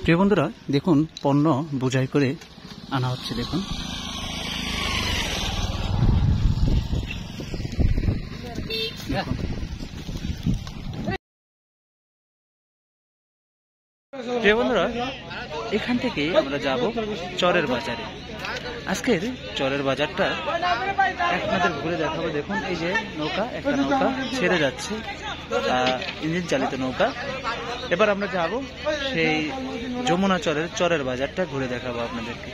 প্রিয় বন্ধুরা, দেখুন পণ্য বোঝাই করে আনা হচ্ছে। দেখুন প্রিয় বন্ধুরা, এখান থেকে আমরা যাব চরের বাজারে। আজকের চরের বাজারটা আপনাদের ঘুরে দেখাবো। দেখুন এই যে নৌকা, একটা নৌকা ছেড়ে যাচ্ছে, ইঞ্জিন চালিত নৌকা। এবার আমরা যাব সেই যমুনা চরের বাজারটা ঘুরে দেখাবো আপনাদেরকে।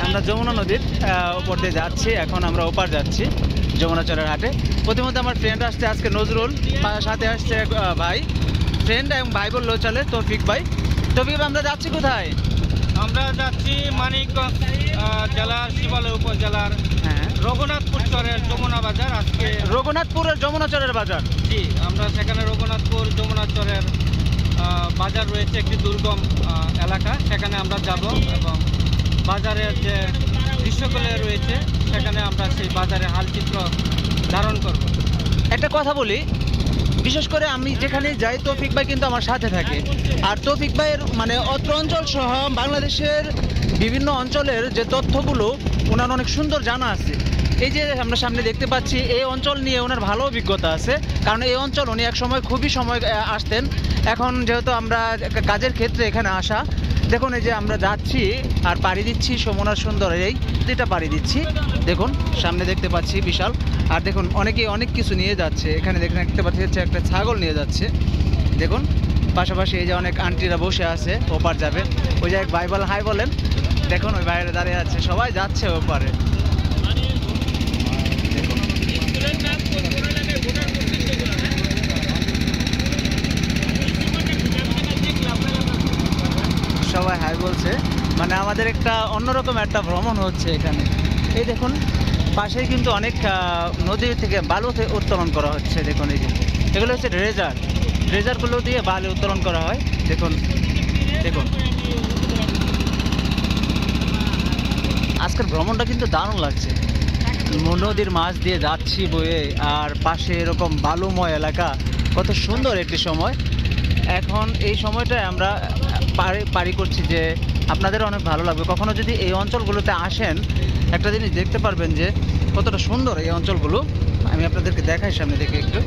আমরা যমুনা নদীর উপর দিয়ে যাচ্ছি। এখন আমরা ওপার যাচ্ছি যমুনা চরের হাটে। প্রথমত আমার ফ্রেন্ড আসছে আজকে নজরুল, সাথে আসছে ভাই ফ্রেন্ড এবং ভাই বললেও চলে, তৌফিক ভাই। তৌফিক ভাই, আমরা যাচ্ছি কোথায়? আমরা যাচ্ছি মানিকগঞ্জ জেলার শিবালয় উপজেলার রঘুনাথপুর চরের যমুনা বাজার। আজকে রঘুনাথপুরের যমুনা চরের বাজার। জি, আমরা সেখানে রঘুনাথপুর যমুনা চরের বাজার রয়েছে, একটি দুর্গম এলাকা, সেখানে আমরা যাব এবং বাজারের যে দৃশ্যগুলো রয়েছে সেখানে আমরা সেই বাজারের হালচিত্র ধারণ করব। একটা কথা বলি, বিশেষ করে আমি যেখানে যাই তৌফিক ভাই কিন্তু আমার সাথে থাকে। আর তৌফিক ভাইয়ের মানে অত্র অঞ্চল সহ বাংলাদেশের বিভিন্ন অঞ্চলের যে তথ্যগুলো ওনার অনেক সুন্দর জানা আছে। এই যে আমরা সামনে দেখতে পাচ্ছি, এই অঞ্চল নিয়ে ওনার ভালো অভিজ্ঞতা আছে, কারণ এই অঞ্চল উনি এক সময় খুবই আসতেন। এখন যেহেতু আমরা কাজের ক্ষেত্রে এখানে আসা, দেখুন এই যে আমরা যাচ্ছি আর পাড়ি দিচ্ছি যমুনার সুন্দর এই নদীটা পাড়ি দিচ্ছি। দেখুন সামনে দেখতে পাচ্ছি বিশাল, আর দেখুন অনেকেই অনেক কিছু নিয়ে যাচ্ছে। এখানে দেখতে পাচ্ছি হচ্ছে একটা ছাগল নিয়ে যাচ্ছে। দেখুন পাশাপাশি এই যে অনেক আন্টিরা বসে আছে, ওপার যাবে। ওই যে এক ভাই বলেন, হাই বলেন। দেখুন ওই বাইরে দাঁড়িয়ে আছে, সবাই যাচ্ছে ওপারে। সবাই হাই বলছে, মানে আমাদের একটা অন্যরকম একটা ভ্রমণ হচ্ছে এখানে। এই দেখুন পাশেই কিন্তু অনেক নদী থেকে বালু উত্তোলন করা হচ্ছে। দেখুন এই যে এগুলো হচ্ছে ড্রেজারগুলো দিয়ে বালু উত্তোলন করা হয়। দেখুন দেখুন আজকের ভ্রমণটা কিন্তু দারুণ লাগছে। নদীর মাছ দিয়ে যাচ্ছি বয়ে, আর পাশে এরকম বালুময় এলাকা, কত সুন্দর একটি সময়। এখন এই সময়টায় আমরা পারি করছি যে আপনাদের অনেক ভালো লাগবে। কখনো যদি এই অঞ্চলগুলোতে আসেন, একটা জিনিস দেখতে পারবেন যে কতটা সুন্দর এই অঞ্চলগুলো। আমি আপনাদেরকে দেখাই সামনে থেকে একটু।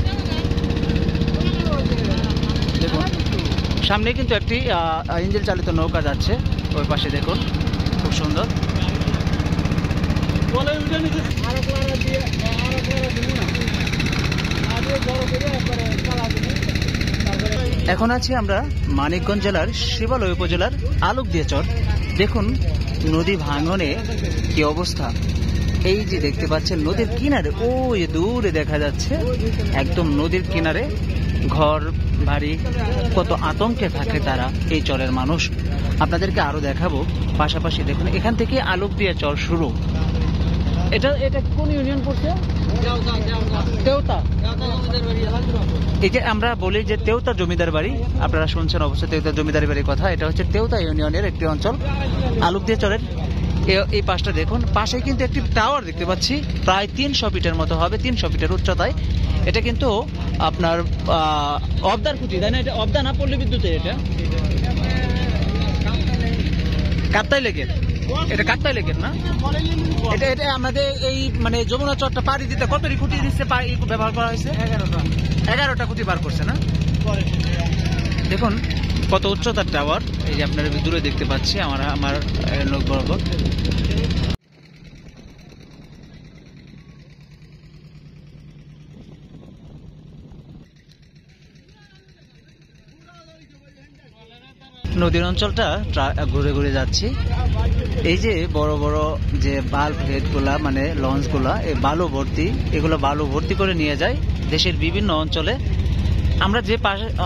দেখুন সামনে কিন্তু একটি ইঞ্জিন চালিত নৌকা যাচ্ছে, ওই পাশে দেখুন খুব সুন্দর। এখন আছি আমরা মানিকগঞ্জ জেলার শিবালয় উপজেলার আলুকদিয়া চর। দেখুন নদী ভাঙনে কি অবস্থা। এই যে দেখতে পাচ্ছেন নদীর কিনারে, ওই দূরে দেখা যাচ্ছে একদম নদীর কিনারে ঘর বাড়ি, কত আতঙ্কে থাকে তারা এই চরের মানুষ। আপনাদেরকে আরো দেখাবো। পাশাপাশি দেখুন এখান থেকে আলুকদিয়া চর শুরু। এটা কোন ইউনিয়ন পড়ছে? তেওতা। এই যে আমরা বলি যে তেওতা জমিদার বাড়ি, আপনারা শুনছেন অবশ্যই তেওতা জমিদার বাড়ির কথা। এটা হচ্ছে তেওতা ইউনিয়নের একটি অঞ্চল, আলুকদিয়া চরের এই পাশটা। দেখুন পাশে কিন্তু একটি টাওয়ার দেখতে পাচ্ছি, প্রায় 300 ফিটের মতো হবে, 300 ফিটের উচ্চতায়। এটা কিন্তু আপনার অবদার খুঁটি, তাই না? এটা অবদা না, পল্লী বিদ্যুতের। এটা কাপ্তাই লেকের, এটা কাপ্তাই লেকের না? এটা আমাদের এই মানে যমুনা চরটা পাড়ি দিতে কতটি খুঁটি দিচ্ছে ব্যবহার করা হয়েছে? 11টা খুঁটি বার করছে না? দেখুন কত উচ্চতার টাওয়ার। এই যে আপনারা দূরে দেখতে পাচ্ছি আমার লোক বরাবর। নদীর অঞ্চলটা ঘুরে ঘুরে যাচ্ছি। এই যে বড় বড় যে বাল্ব হেড গুলা, মানে লঞ্চ গুলা, এই বালু ভর্তি, এগুলো বালু ভর্তি করে নিয়ে যায় দেশের বিভিন্ন অঞ্চলে। আমরা যে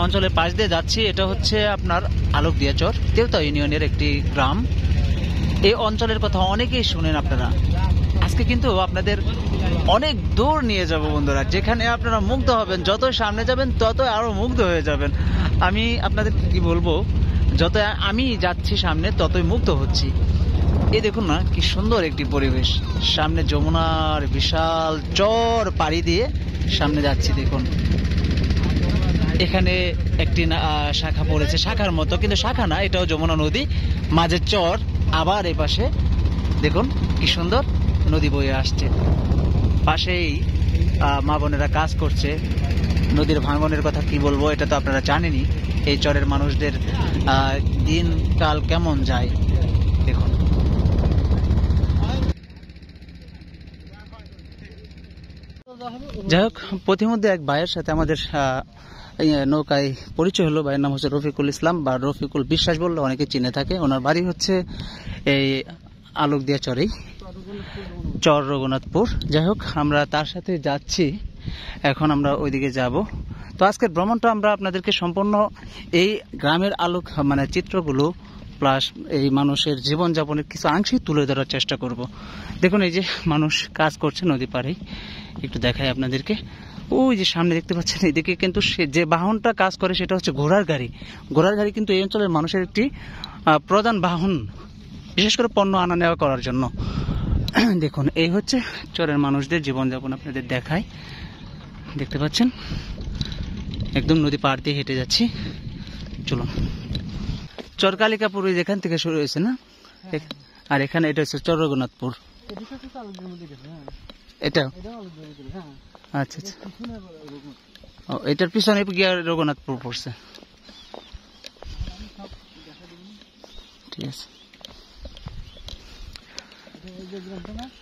অঞ্চলের পাশ দিয়ে যাচ্ছি এটা হচ্ছে আপনার আলুকদিয়া চর, তেওতা ইউনিয়নের একটি গ্রাম। এই অঞ্চলের কথা অনেকেই শুনেন আপনারা। আজকে কিন্তু আপনাদের অনেক দূর নিয়ে যাব বন্ধুরা, যেখানে আপনারা মুগ্ধ হবেন। যত সামনে যাবেন তত আরো মুগ্ধ হয়ে যাবেন। আমি আপনাদের কি বলবো, যত আমি যাচ্ছি সামনে ততই মুগ্ধ হচ্ছি। এই দেখুন না কি সুন্দর একটি পরিবেশ, সামনে যমুনার বিশাল চর পাড়ি দিয়ে সামনে যাচ্ছি। দেখুন এখানে একটি শাখা পড়েছে, শাখার মতো, কিন্তু শাখা না, এটাও যমুনা নদী, মাঝের চর। আবার এই পাশে দেখুন কি সুন্দর নদী বয়ে আসছে। পাশেই মা বোনেরা কাজ করছে। নদীর ভাঙনের কথা কি বলবো, এটা তো আপনারা জানেনই। এই চরের মানুষদের দিনকাল কেমন যায় দেখুন। যাই হোক, প্রতিমধ্যে এক ভাইয়ের সাথে আমাদের নৌকায় পরিচয় হলো। ভাইয়ের নাম হচ্ছে রফিকুল ইসলাম বা রফিকুল বিশ্বাস বললে অনেকে চিনে থাকে। ওনার বাড়ি হচ্ছে এই আলোকদিয়া চরেই, চর রঘুনাথপুর। যাই হোক, আমরা তার সাথে যাচ্ছি, এখন আমরা ওইদিকে যাব। তো আজকের ভ্রমণটা আমরা আপনাদেরকে সম্পূর্ণ এই গ্রামের আলোক মানে চিত্রগুলো প্লাস এই মানুষের জীবনযাপনের কিছু আংশিক তুলে ধরার চেষ্টা করব। দেখুন এই যে মানুষ কাজ করছে নদী পাড়েই, একটু দেখাই আপনাদেরকে। ওই যে সামনে দেখতে পাচ্ছেন, এদিকে কিন্তু যে বাহনটা কাজ করে সেটা হচ্ছে ঘোড়ার গাড়ি। ঘোড়ার গাড়ি কিন্তু এই অঞ্চলের মানুষের একটি প্রধান বাহন, বিশেষ করে পণ্য আনা নেওয়া করার জন্য। দেখুন এই হচ্ছে চরের মানুষদের জীবনযাপন, আপনাদের দেখায়। দেখতে পাচ্ছেন একদম নদী পাড় দিয়ে হেঁটে যাচ্ছি। চলুন, চর কালিকাপুর যেখান থেকে শুরু হয়েছে না, আর এখানে এটা হচ্ছে চর রঘুনাথপুর। এটা আচ্ছা আচ্ছা, ও এটার পিছনে গিয়ে রঘুনাথপুর পড়ছে। ঠিক আছে,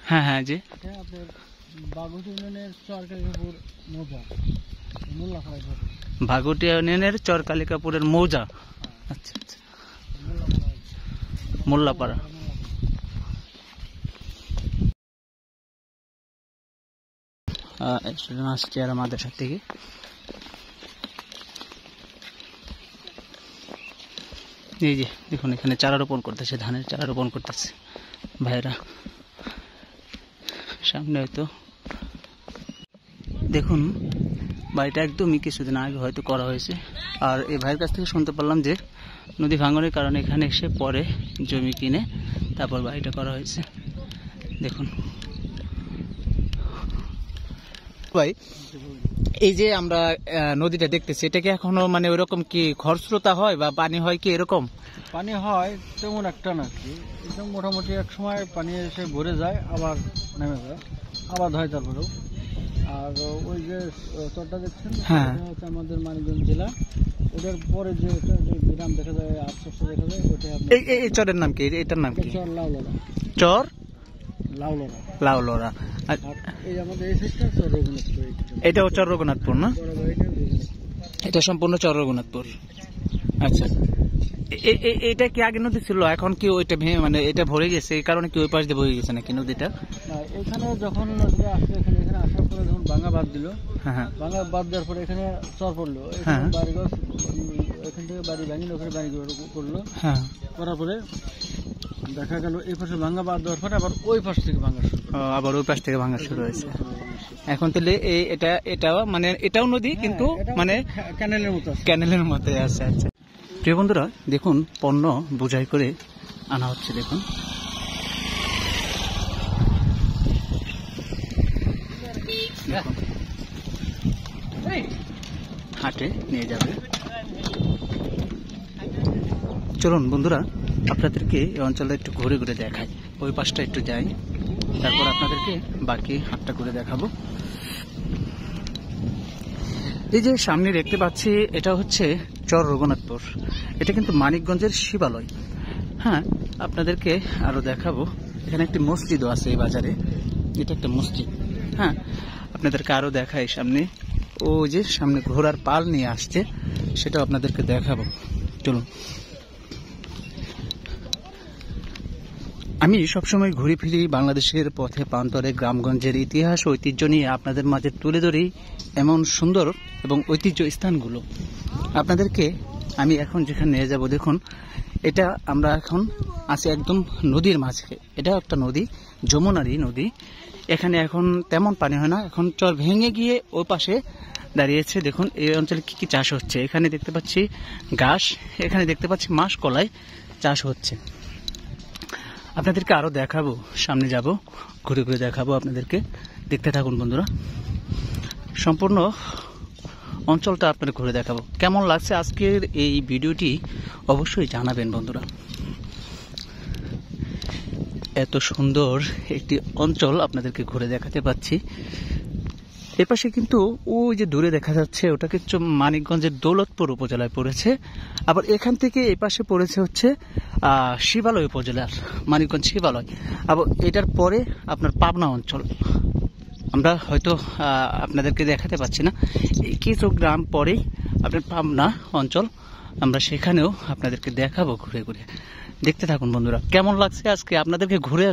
হ্যাঁ হ্যাঁ জি, ভাগুটিয়া ইউনিয়নের চর কালিকাপুরের মৌজা। আচ্ছা আচ্ছা, মোল্লাপাড়া। আসছে আর মাদ্রাসার থেকে। এই যে দেখুন এখানে চারা রোপণ করতেছে, ধানের চারা রোপণ করতেছে ভাইরা। সামনে হয়তো দেখুন বাড়িটা একদমই কিছুদিন আগে হয়তো করা হয়েছে। আর এই ভাইয়ের কাছ থেকে শুনতে পারলাম যে নদী ভাঙনের কারণে এখানে এসে পরে জমি কিনে তারপর বাড়িটা করা হয়েছে। দেখুন ভাই, এই যে আমরা নদীটা দেখতেছি, এটা কি এখনো মানে ওইরকম কি খরস্রোতা হয় বা পানি হয় কি এরকম? পানি হয় তেমন একটা নাকি, একদম মোটামুটি এক সময় পানি এসে ভরে যায়, আবার নেমে যায়, আবার হয় তারপরেও। আর ওই যে চরটা দেখছেন, হ্যাঁ, হচ্ছে আমাদের মানিকগঞ্জ জেলা। ওটার পরে যে গ্রাম দেখা যায়, আশপাশে দেখা যায়, ওটা এই চরের নাম কি? এটার নাম কি? চর লাউলরা। চর লাউলরা, লাউলরা। এই আমাদের এই সাইডটা চর রঘুনাথপুর। এটাও চর রঘুনাথপুর না? এটা সম্পূর্ণ চর রঘুনাথপুর। আচ্ছা, এটা কি আগে নদী ছিল, এখন কি ওইটা ভেঙে মানে এটা ভরে গেছে, এই কারণে কি ওই পাশ দিয়ে বয়ে গেছে নাকি নদীটা? এখানে যখন নদীটা আসছে, এখানে আসার পরে যখন ভাঙা বাদ দিল, ভাঙা বাদ দেওয়ার পরে এখানে চর পড়লো, বাড়িঘর এখান থেকে বাড়ি ভাঙিল, ওখানে বাড়ি করলো, করার পরে দেখা গেল এই পাশে ভাঙা বাদ দেওয়ার পরে আবার ওই পাশ থেকে ভাঙা শুরু, আবার ওই পাশ থেকে ভাঙা শুরু হয়েছে। এখন তাহলে এটাও মানে এটাও নদী, কিন্তু মানে ক্যানেলের মতো আছে। আচ্ছা প্রিয় বন্ধুরা, দেখুন পণ্য বোঝাই করে আনা হচ্ছে। দেখুন হাটে নিয়ে যাবে। চলুন বন্ধুরা, আপনাদেরকে এই অঞ্চলটা একটু ঘুরে ঘুরে দেখাই, ওই পাশটা একটু যাই, তারপর আপনাদেরকে বাকি হাটটা করে দেখাবো। এই যে সামনে দেখতে পাচ্ছি, এটা হচ্ছে চর রঘুনাথপুর। এটা কিন্তু মানিকগঞ্জের শিবালয়। হ্যাঁ, আপনাদেরকে আরো দেখাবো। এখানে একটি মসজিদও আছে এই বাজারে, এটা একটা মসজিদ। হ্যাঁ, আপনাদেরকে আরো দেখাই সামনে। ও যে সামনে ঘোড়ার পাল নিয়ে আসছে, সেটাও আপনাদেরকে দেখাবো। চলুন, আমি সবসময় ঘুরে ফিরি বাংলাদেশের পথে প্রান্তরে গ্রামগঞ্জের ইতিহাস ঐতিহ্য নিয়ে আপনাদের মাঝে তুলে ধরি এমন সুন্দর এবং ঐতিহ্য স্থানগুলো। আপনাদেরকে আমি এখন যেখানে নিয়ে যাব, দেখুন এটা আমরা এখন আছি একদম নদীর মাঝে। এটা একটা নদী, যমুনারই নদী। এখানে এখন তেমন পানি হয় না, এখন চর ভেঙে গিয়ে ওই পাশে দাঁড়িয়েছে। দেখুন এই অঞ্চলে কি কি চাষ হচ্ছে, এখানে দেখতে পাচ্ছি ঘাস, এখানে দেখতে পাচ্ছি মাসকলাই চাষ হচ্ছে। আপনাদেরকে আরো দেখাবো, সামনে যাব, ঘুরে ঘুরে দেখাবো আপনাদেরকে, দেখতে থাকুন বন্ধুরা। সম্পূর্ণ অঞ্চলটা আপনাদের ঘুরে দেখাবো। কেমন লাগছে আজকের এই ভিডিওটি অবশ্যই জানাবেন বন্ধুরা। এত সুন্দর একটি অঞ্চল আপনাদেরকে ঘুরে দেখাতে পাচ্ছি। এপাশে কিন্তু ওই যে দূরে দেখা যাচ্ছে ওটা কিন্তু মানিকগঞ্জের দৌলতপুর উপজেলায় পড়েছে। আবার এখান থেকে এপাশে পড়েছে হচ্ছে শিবালয় উপজেলার মানিকগঞ্জ শিবালয়। আবার এটার পরে আপনার পাবনা অঞ্চল, আমরা হয়তো আপনাদেরকে দেখাতে পাচ্ছি না, কিছু গ্রাম পরেই আপনার পাবনা অঞ্চল, আমরা সেখানেও আপনাদেরকে দেখাবো ঘুরে ঘুরে। দেখতে থাকুন বন্ধুরা। কেমন লাগছে আজকে আপনাদেরকে ঘুরে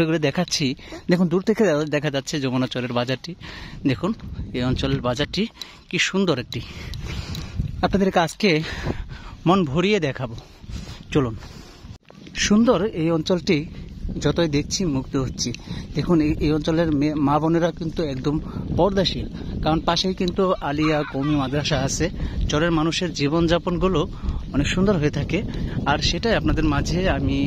ঘুরে দেখাচ্ছি। দেখুন দূর থেকে দেখা যাচ্ছে যমুনাচরের বাজারটি। দেখুন এই অঞ্চলের বাজারটি কি সুন্দর একটি, আপনাদেরকে আজকে মন ভরিয়ে দেখাবো। চলুন। সুন্দর এই অঞ্চলটি যতই দেখছি মুগ্ধ হচ্ছি। দেখুন এই অঞ্চলের মা বোনেরা কিন্তু একদম পর্দাশীল, কারণ পাশেই কিন্তু আলিয়া কওমি মাদ্রাসা আছে। চরের মানুষের জীবনযাপনগুলো অনেক সুন্দর হয়ে থাকে, আর সেটাই আপনাদের মাঝে আমি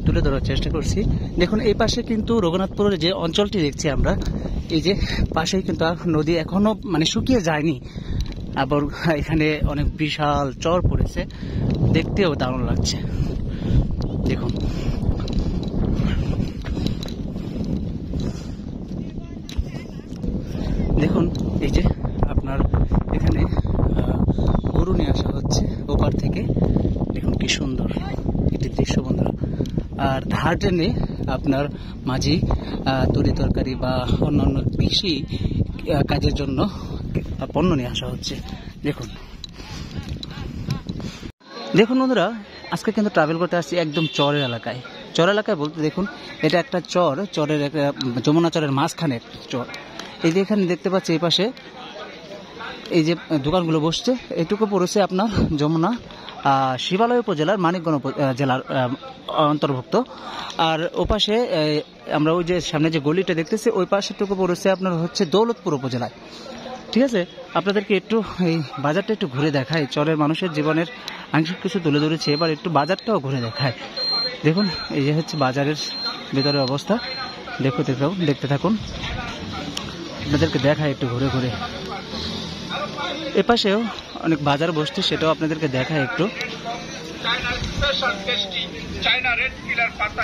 তুলে ধরার চেষ্টা করছি। দেখুন এই পাশে কিন্তু রঘুনাথপুরের যে অঞ্চলটি দেখছি আমরা, এই যে পাশেই কিন্তু নদী এখনো শুকিয়ে যায়নি, আবার এখানে অনেক বিশাল চর পড়েছে, দেখতেও দারুণ লাগছে। দেখুন দেখুন এই যে আপনার এখানে গরু নিয়ে আসা হচ্ছে ওপার থেকে। দেখুন কি সুন্দর একটি দৃশ্য বন্ধুরা। আর ধার টেনে আপনার মাঝি তরি তরকারি বা অন্যান্য কৃষি কাজের জন্য পণ্য নিয়ে আসা হচ্ছে। দেখুন দেখুন বন্ধুরা, আজকে কিন্তু ট্রাভেল করতে আসছি একদম চরের এলাকায়। চর এলাকায় বলতে দেখুন এটা একটা চরের একটা যমুনা চরের মাঝখানের চর। এই যে এখানে দেখতে পাচ্ছি এই পাশে এই যে দোকানগুলো বসছে, এটুকু পড়েছে আপনার যমুনা শিবালয় উপজেলার মানিকগঞ্জ জেলার অন্তর্ভুক্ত। আর ওপাশে আমরা ওই যে সামনে যে গলিটা দেখতেছি ওই পাশেটুকু পড়েছে আপনার হচ্ছে দৌলতপুর উপজেলায়। ঠিক আছে, আপনাদেরকে একটু এই বাজারটা একটু ঘুরে দেখায়। চরের মানুষের জীবনের আংশিক কিছু তুলে ধরেছে, এবার একটু বাজারটাও ঘুরে দেখায়। দেখুন এই যে হচ্ছে বাজারের ভেতরের অবস্থা। দেখতে থাকুন, আপনাদেরকে দেখায় একটু ঘুরে ঘুরে। এপাশেও অনেক বাজার বসছে, সেটাও আপনাদেরকে দেখায় একটু।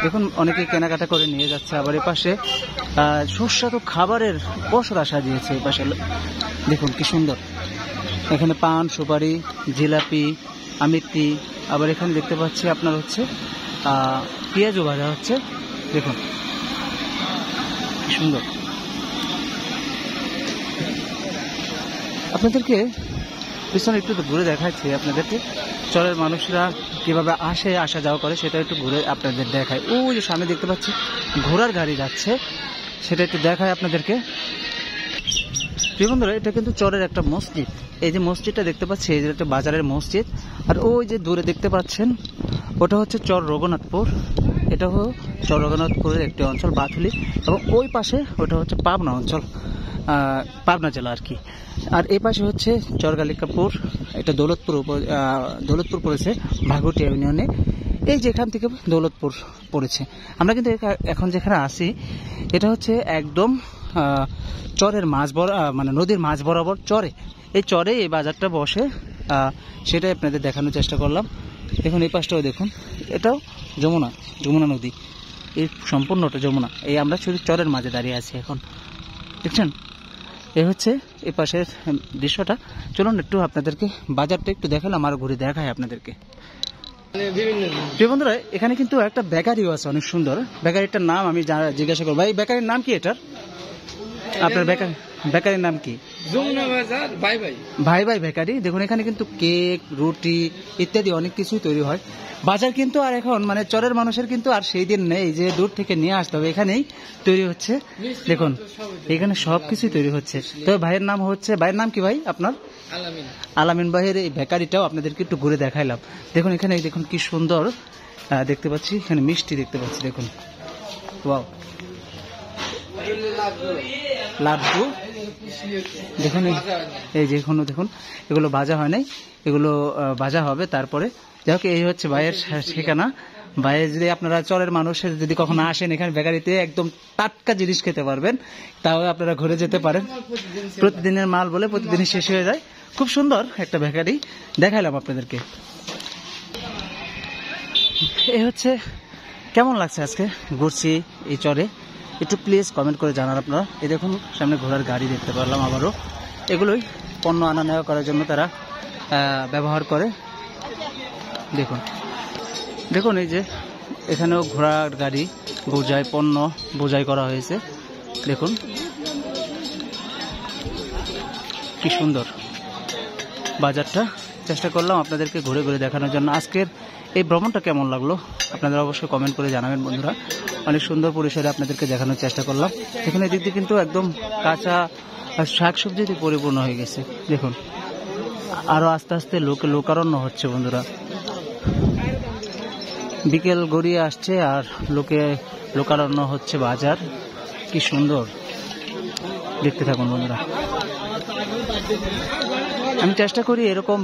দেখুন অনেকে কেনাকাটা করে নিয়ে যাচ্ছে। আবার এপাশে সুস্বাদু খাবারের পসরা সাজিয়েছে এপাশে। দেখুন কি সুন্দর, এখানে পান সুপারি জিলাপি আমিত্তি, আবার এখানে দেখতে পাচ্ছি আপনার হচ্ছে পেঁয়াজও ভাজা হচ্ছে। দেখুন কি সুন্দর। আপনাদেরকে পিছনে একটু ঘুরে দেখাচ্ছি আপনাদেরকে, চরের মানুষরা কিভাবে আসা যাওয়া করে সেটা একটু ঘুরে আপনাদের দেখায়। ওই যে সামনে দেখতে পাচ্ছি ঘোড়ার গাড়ি যাচ্ছে, সেটা একটু দেখায় আপনাদেরকে। প্রিয় বন্ধুরা, এটা কিন্তু চরের একটা মসজিদ। এই যে মসজিদটা দেখতে পাচ্ছি, এই যে একটা বাজারের মসজিদ। আর ওই যে দূরে দেখতে পাচ্ছেন ওটা হচ্ছে চর রঘুনাথপুর। এটা হলো চর রঘুনাথপুরের একটি অঞ্চল বাথুলি, এবং ওই পাশে ওটা হচ্ছে পাবনা অঞ্চল, পাবনা জেলা আর কি। আর এই পাশে হচ্ছে চরগালিকাপুর, এটা দৌলতপুর পড়েছে ভাগুটিয়া ইউনিয়নে। এই যেখান থেকে দৌলতপুর পড়েছে। আমরা কিন্তু এখন যেখানে আছি এটা হচ্ছে একদম চরের নদীর মাঝ বরাবর চরে। এই চরে এই বাজারটা বসে, সেটাই আপনাদের দেখানোর চেষ্টা করলাম। দেখুন এই পাশটাও দেখুন, এটাও যমুনা নদী, এই সম্পূর্ণটা যমুনা। এই আমরা শুধু চরের মাঝে দাঁড়িয়ে আছি এখন, দেখছেন। এই হচ্ছে এই পাশের দৃশ্যটা। চলুন একটু আপনাদেরকে বাজারটা একটু দেখালাম, আর ঘুরে দেখায় আপনাদেরকে। বন্ধুরা, এখানে কিন্তু একটা বেকারিও আছে অনেক সুন্দর। বেকারিটার নাম আমি জিজ্ঞাসা করবো, এই বেকারির নাম কি এটার? আপনার বেকারির নাম কি? ভাই ভাই বেকারি। দেখুন এখানে কিন্তু কেক রুটি ইত্যাদি অনেক কিছুই তৈরি হয়। বাজার কিন্তু আর এখন চরের মানুষের কিন্তু আর সেই দিন নেই যে দূর থেকে নিয়ে আসতে হবে, এখানেই তৈরি হচ্ছে। দেখুন এখানে সবকিছুই তৈরি হচ্ছে। তবে ভাইয়ের নাম কি ভাই আপনার? আলামিন ভাইয়ের এই বেকারিটাও আপনাদেরকে একটু ঘুরে দেখাইলাম। দেখুন এখানে দেখুন কি সুন্দর দেখতে পাচ্ছি, এখানে মিষ্টি দেখতে পাচ্ছি। দেখুন ওয়াও, লাড্ডু দেখুন, এই যে এখনো দেখুন এগুলো ভাজা হয় নাই, এগুলো ভাজা হবে তারপরে। যাই হোক, এই হচ্ছে ভাইয়ের ঠিকানা। ভাইয়ের যদি আপনারা চরের মানুষের যদি কখনো আসেন এখানে বেকারিতে, একদম টাটকা জিনিস খেতে পারবেন, তাও আপনারা ঘুরে যেতে পারেন। প্রতিদিনের মাল বলে প্রতিদিনই শেষ হয়ে যায়। খুব সুন্দর একটা বেকারি দেখাইলাম আপনাদেরকে। এই হচ্ছে, কেমন লাগছে আজকে ঘুরছি এই চরে, একটু প্লিজ কমেন্ট করে জানান আপনারা। এই দেখুন সামনে ঘোড়ার গাড়ি দেখতে পারলাম আবারও, এগুলোই পণ্য আনা নেওয়া করার জন্য তারা ব্যবহার করে। দেখুন দেখুন এই যে এখানেও ঘোড়ার গাড়ি বোঝাই, পণ্য বোঝাই করা হয়েছে। দেখুন কি সুন্দর বাজারটা। চেষ্টা করলাম আপনাদেরকে ঘুরে ঘুরে দেখানোর জন্য। আজকের এই ভ্রমণটা কেমন লাগলো আপনারা অবশ্যই কমেন্ট করে জানাবেন বন্ধুরা। অনেক সুন্দর পরিসরে আপনাদেরকে দেখানোর চেষ্টা করলাম। দেখুন এদিক দিয়ে কিন্তু একদম কাঁচা শাকসবজিতে পরিপূর্ণ হয়ে গেছে। দেখুন আরো আস্তে আস্তে লোকারণ্য হচ্ছে বন্ধুরা। বিকেল গড়িয়ে আসছে আর লোকারণ্য হচ্ছে বাজার। কি সুন্দর, দেখতে থাকুন বন্ধুরা। আমি চেষ্টা করি এরকম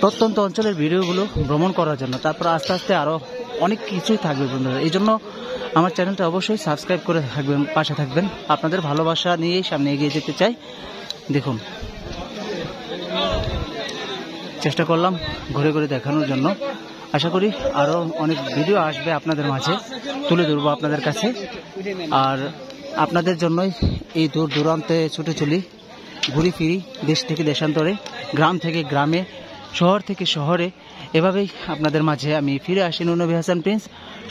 প্রত্যন্ত অঞ্চলের ভিডিওগুলো ভ্রমণ করার জন্য, তারপর আস্তে আস্তে আরো অনেক কিছুই থাকবে বন্ধুরা। এই জন্য আমার চ্যানেলটা অবশ্যই সাবস্ক্রাইব করে থাকবেন, পাশে থাকবেন। আপনাদের ভালোবাসা নিয়েই সামনে এগিয়ে যেতে চাই। দেখুন চেষ্টা করলাম ঘুরে ঘুরে দেখানোর জন্য। আশা করি আরো অনেক ভিডিও আসবে আপনাদের মাঝে, তুলে ধরবো আপনাদের কাছে। আর আপনাদের জন্যই এই দূর দূরান্তে ছুটে চলি, ঘুরি ফিরি, দেশ থেকে দেশান্তরে, গ্রাম থেকে গ্রামে, শহর থেকে শহরে। এভাবেই আপনাদের মাঝে আমি ফিরে আসি নবী হাসান প্রিন্স।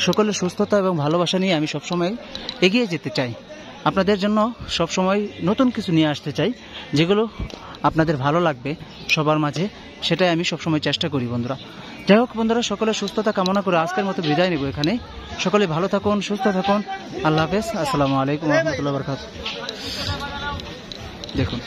সকলের সুস্থতা এবং ভালোবাসা নিয়ে আমি সবসময় এগিয়ে যেতে চাই। আপনাদের জন্য সবসময় নতুন কিছু নিয়ে আসতে চাই, যেগুলো আপনাদের ভালো লাগবে সবার মাঝে, সেটাই আমি সবসময় চেষ্টা করি বন্ধুরা। যাই হোক বন্ধুরা, সকলের সুস্থতা কামনা করে আজকের মতো বিদায় নেব এখানে। সকলে ভালো থাকুন, সুস্থ থাকুন। আল্লাহ হাফেজ। আসসালামু আলাইকুম ওয়া রাহমাতুল্লাহি ওয়া বারাকাতুহু। দেখুন